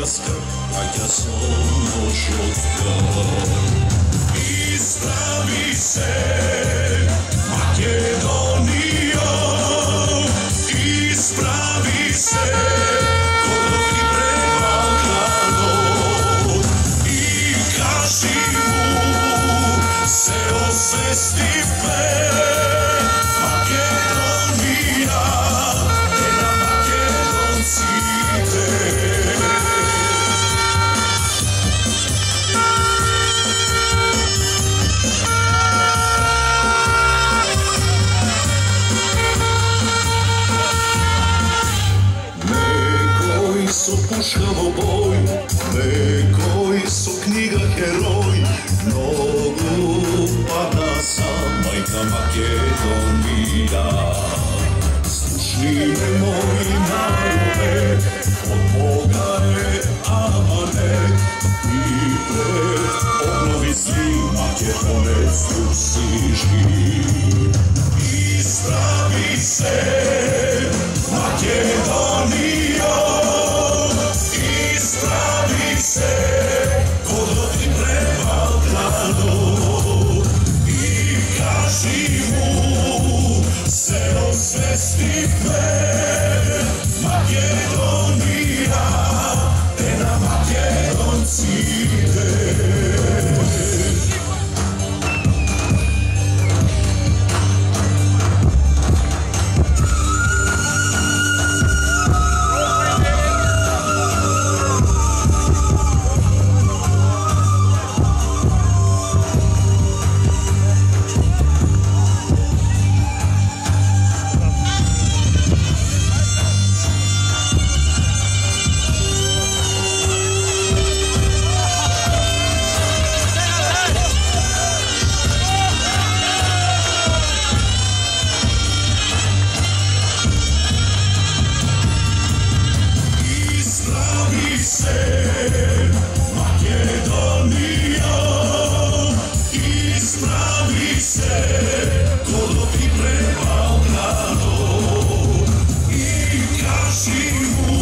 skrb, braća slomo žotka. Ispravi se, Makedonija, ispravi se, kod ti prema Balkanu, i kaži mu se osvesti ple. Makedonija, te na Makedonci te. Su puškavo boj, koji su knjiga heroj, nogu pada sam, majka Makedonija. Slušni me moji narode, od Boga